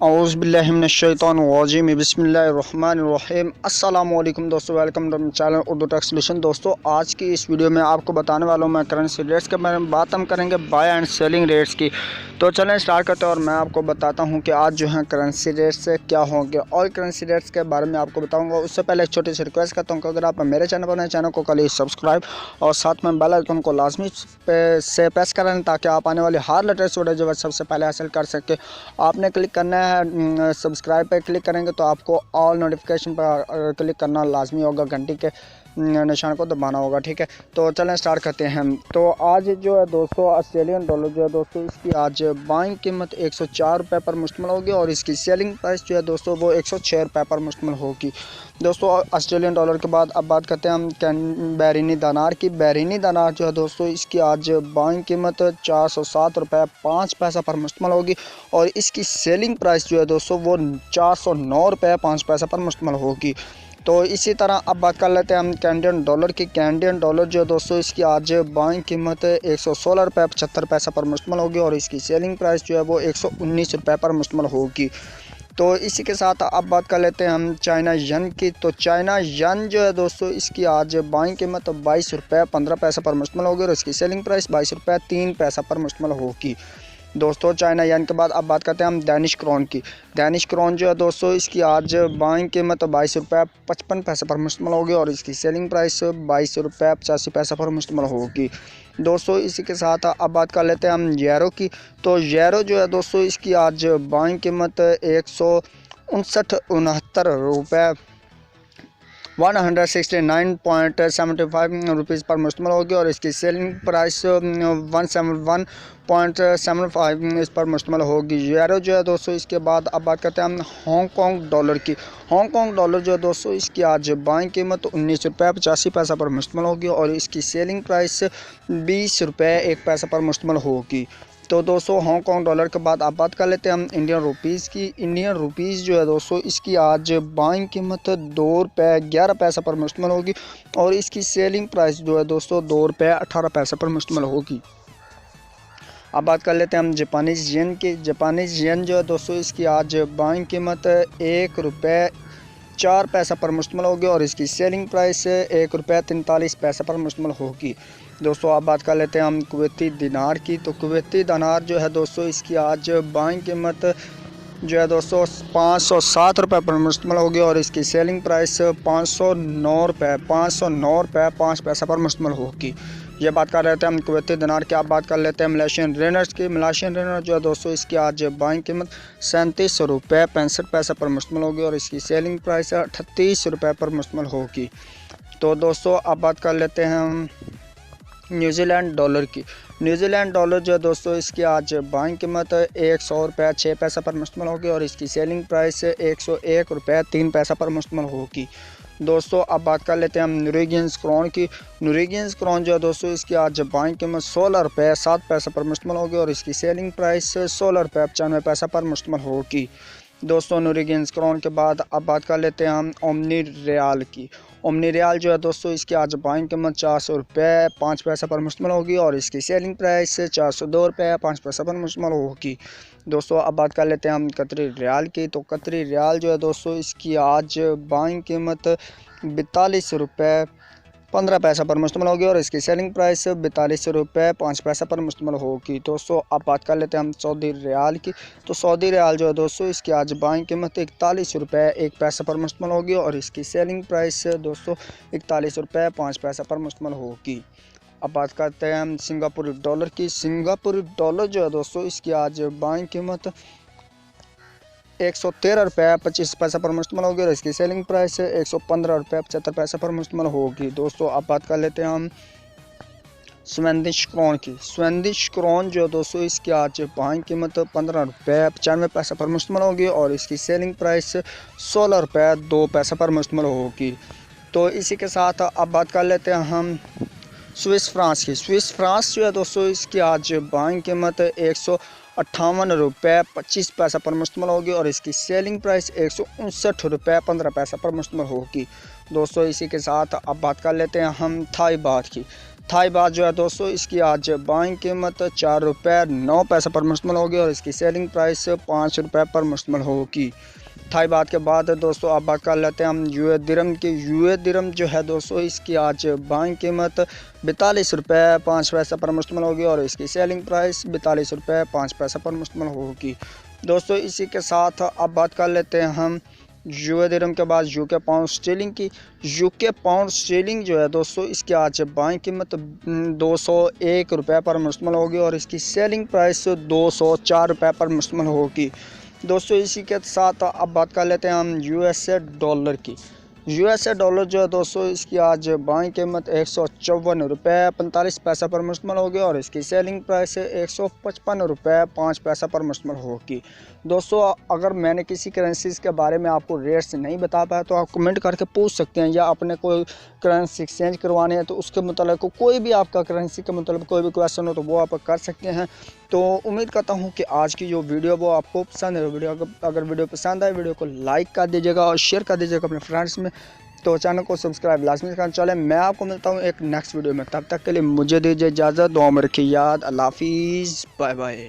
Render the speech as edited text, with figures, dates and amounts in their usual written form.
औज़ु बिल्लाहि मिनश्शैतानिर्रजीम बिस्मिल्लाहिर्रहमानिर्रहीम। अस्सलामु अलैकुम दोस्तों, welcome to channel Urdu tech solution. दोस्तों, आज की इस वीडियो में आपको बताने वाला हूँ मैं करंसी रेट्स के बारे में। बात हम करेंगे बाय एंड सेलिंग रेट्स की। तो चलें स्टार्ट करते हैं और मैं आपको बताता हूँ कि आज जो है करंसी रेट्स क्या होंगे और करंसी रेट्स के बारे में आपको बताऊँगा। उससे पहले एक छोटी सी रिक्वेस्ट करता हूँ कि अगर आप मेरे चैनल पर नए, चैनल को कल सब्सक्राइब और साथ में बेल आइकन को लाजमी से प्रेस करें ताकि आप आने वाली हर लेटेस्ट वीडियो जो है सबसे पहले हासिल कर सके। आपने क्लिक करना है सब्सक्राइब पे क्लिक करेंगे तो आपको ऑल नोटिफिकेशन पर क्लिक करना लाजमी होगा, घंटी के निशान को दबाना होगा, ठीक है। तो चलें स्टार्ट करते हैं। तो आज जो है दोस्तों ऑस्ट्रेलियन डॉलर जो है दोस्तों इसकी आज बाइंग कीमत 104 रुपये पर मुश्तमिल होगी और इसकी सेलिंग प्राइस जो है दोस्तों वो 106 रुपये पर मुश्तमिल होगी। दोस्तों ऑस्ट्रेलियन डॉलर के बाद अब बात करते हैं हम बैरीनी दिनार की। बैरीनी दिनार जो है दोस्तों इसकी आज बाइंग कीमत 407 रुपये 5 पैसा पर मुश्तमिल होगी और इसकी सेलिंग प्राइस जो है दोस्तों वो 409 रुपये 5 पैसा पर मुश्तमिल होगी। तो इसी तरह अब बात कर लेते हैं हम कैनेडियन डॉलर की। कैनेडियन डॉलर जो है दोस्तों इसकी आज बाइंग कीमत 116 रुपये 75 पैसा पर मुश्तमिल होगी और इसकी सेलिंग प्राइस जो है वो 119 रुपये पर मुश्तमिल होगी। तो इसी के साथ अब बात कर लेते हैं हम चाइना यन की। तो चाइना यन जो है दोस्तों इसकी आज बाइंग कीमत 22 रुपये 15 पैसा पर मुश्तमिल होगी और इसकी सेलिंग प्राइस 22 रुपये 3 पैसा पर मुश्तमिल होगी। दोस्तों चाइना यन के बाद अब बात करते हैं हम डैनिश क्रोन की। डैनिश क्रोन जो है दोस्तों इसकी आज बाइंग कीमत 22 रुपये 55 पैसे पर मुश्तमिल होगी और इसकी सेलिंग प्राइस 22 रुपये 85 पैसे पर मुश्तमिल होगी। दोस्तों इसी के साथ अब बात कर लेते हैं हम यूरो की। तो यूरो जो है दोस्तों इसकी आज बाइंग कीमत 159 रुपये 169.75 रुपीज़ पर मुश्तमिल होगी और इसकी सेलिंग प्राइस 171.75 इस पर मुश्तमिल होगी। यूरो जो है दोस्तों इसके बाद अब बात करते हैं हम हांगकॉन्ग डॉलर की। हांगकॉन्ग डॉलर जो है दोस्तों इसकी आज बाइंग कीमत 19 रुपये 85 पैसा पर मुश्तमिल होगी और इसकी सेलिंग प्राइस 20 रुपये 1 पैसा पर मुश्तमिल होगी। तो दोस्तों हांगकॉन्ग डॉलर के बाद आप बात कर लेते हैं हम इंडियन रुपीज़ की। इंडियन रुपीज़ जो है दोस्तों इसकी आज बाइंग कीमत 2 रुपये 11 पैसा पर मुश्तमिल होगी और इसकी सेलिंग प्राइस जो है दोस्तों 2 रुपये 18 पैसा पर मुश्तमिल होगी। अब बात कर लेते हैं हम जापानीज़ येन की। जापानीज़ येन जो है दोस्तों इसकी आज बाइंग कीमत 1 रुपये 4 पैसा पर मुश्तमिल होगी और इसकी सेलिंग प्राइस 1 रुपये 43 पैसा पर मुश्तमिल होगी। दोस्तों आप बात कर लेते हैं हम कुवैती दिनार की। तो कुवैती दिनार जो है दोस्तों इसकी आज बाइंग कीमत जो है दोस्तों 507 रुपये पर मुश्तमिल होगी और इसकी सेलिंग प्राइस 509 रुपये 5 पैसा पर मुश्तमिल होगी। ये बात कर रहे थे हम कुवैती दिनार की। आप बात कर लेते हैं मलेशियन रिनर्स की। मलेशियन रिनर जो है दोस्तों इसकी आज बाइंग कीमत 37 रुपये 65 पैसा पर मुश्तमिल होगी और इसकी सेलिंग प्राइस 38 रुपये पर मुश्तमिल होगी। तो दोस्तों अब बात कर लेते हैं हम न्यूजीलैंड डॉलर की। न्यूजीलैंड डॉलर जो है दोस्तों इसकी आज बाइंग कीमत 100 रुपये 6 पैसा पर मुश्तमिल होगी और इसकी सेलिंग प्राइस 101 रुपये 3 पैसा पर मुश्तमिल होगी। दोस्तों अब बात कर लेते हैं हम नॉर्वेजियन क्रोन की। नॉर्वेजियन क्रोन जो है दोस्तों इसकी आज बाइंग कीमत 16 रुपये 7 पैसा पर मुश्तमिल होगी और इसकी सेलिंग प्राइस 16 रुपये 95 पैसा पर मुश्तमिल होगी। दोस्तों नॉर्वेजियन क्रोन के बाद अब बात कर लेते हैं हम ओमनी रियाल की। ओमनी रियाल जो है दोस्तों इसकी आज बाइंग कीमत 400 रुपये 5 पैसा पर मुश्तमिल होगी और इसकी सेलिंग प्राइस 402 रुपये 5 पैसा पर मुश्तमिल होगी। दोस्तों अब बात कर लेते हैं हम कतरी रियाल की। तो कतरी रियाल जो है दोस्तों इसकी आज बाइंग कीमत 42 रुपये 15 पैसा पर मुश्तमिल होगी और इसकी सेलिंग प्राइस 42 रुपये 5 पैसा पर मुश्तमिल होगी। दोस्तों अब बात कर लेते हैं हम सऊदी रियाल की। तो सऊदी रियाल जो है दोस्तों इसकी आज बाइंग कीमत 41 रुपये 1 पैसा पर मुश्तमिल होगी और इसकी सेलिंग प्राइस दोस्तों 41 रुपये 5 पैसा पर मुश्तमिल होगी। अब बात करते हैं हम सिंगापुर डॉलर की। सिंगापुर डॉलर जो है दोस्तों इसकी आज बाइंग कीमत 113 रुपये 25 पैसा पर मुश्तमिल होगी और इसकी सेलिंग प्राइस 115 रुपये 75 पैसा पर मुश्तमिल होगी। दोस्तों अब बात कर लेते हैं हम स्वीडिश क्रोन की। स्वीडिश क्रोन जो है दोस्तों इसकी आज बाइंग कीमत 15 रुपये 95 पैसा पर मुश्तमिल होगी और इसकी सेलिंग प्राइस 16 रुपये 2 पैसा पर मुश्तमिल होगी। तो इसी के साथ अब बात कर लेते हैं हम स्विस फ्रांस की। स्विस फ्रांस जो है दोस्तों इसकी आज बाइंग कीमत 158 रुपये 25 पैसा पर मुश्तमिल होगी और इसकी सेलिंग प्राइस 159 रुपये 15 पैसा पर मुश्तमिल होगी। दोस्तों इसी के साथ अब बात कर लेते हैं हम थाई बात की। थाई बात जो है दोस्तों इसकी आज बाइंग कीमत 4 रुपये 9 पैसे पर मुश्तमिल होगी और इसकी सेलिंग प्राइस 5 रुपये पर मुश्तमिल होगी। थाई बात के बाद दोस्तों अब बात कर लेते हैं हम यूए दिरहम की। यूए दिरहम जो है दोस्तों इसकी आज बाइंग कीमत 42 रुपये 5 पैसे पर मुश्तमिल होगी और इसकी सेलिंग प्राइस 42 रुपये 5 पैसे पर मुश्तमिल होगी। दोस्तों इसी के साथ अब बात कर लेते हैं हम यूए दिरहम के बाद यूके पाउंड स्टर्लिंग की। यूके पाउंड स्टर्लिंग जो है दोस्तों इसकी आज बाइंग कीमत 201 रुपये पर मुश्तमिल होगी और इसकी सेलिंग प्राइस 204 रुपये पर मुश्तमिल होगी। दोस्तों इसी के साथ अब बात कर लेते हैं हम यूएसए डॉलर की। यूएसए डॉलर जो है दोस्तों इसकी आज बाइंग कीमत 154 रुपये 45 पैसे पर मुश्तमिल होगी और इसकी सेलिंग प्राइस 155 रुपये 5 पैसे पर मुश्तमिल होगी। दोस्तों अगर मैंने किसी करेंसीज़ के बारे में आपको रेट्स नहीं बता पाया तो आप कमेंट करके पूछ सकते हैं, या अपने कोई करेंसी एक्सचेंज करवाने हैं तो उसके मतलब कोई भी आपका करेंसी के मतलब कोई भी क्वेश्चन हो तो वो आप कर सकते हैं। तो उम्मीद करता हूँ कि आज की जो वीडियो वो आपको पसंद है। वीडियो अगर वीडियो पसंद आए वीडियो को लाइक कर दीजिएगा और शेयर कर दीजिएगा अपने फ्रेंड्स में। तो चैनल को सब्सक्राइब लाजमी करना। चले मैं आपको मिलता हूँ एक नेक्स्ट वीडियो में, तब तक के लिए मुझे दीजिए इजाज़त। दुआ में रखिए याद। अल्लाह हाफिज़, बाय बाय।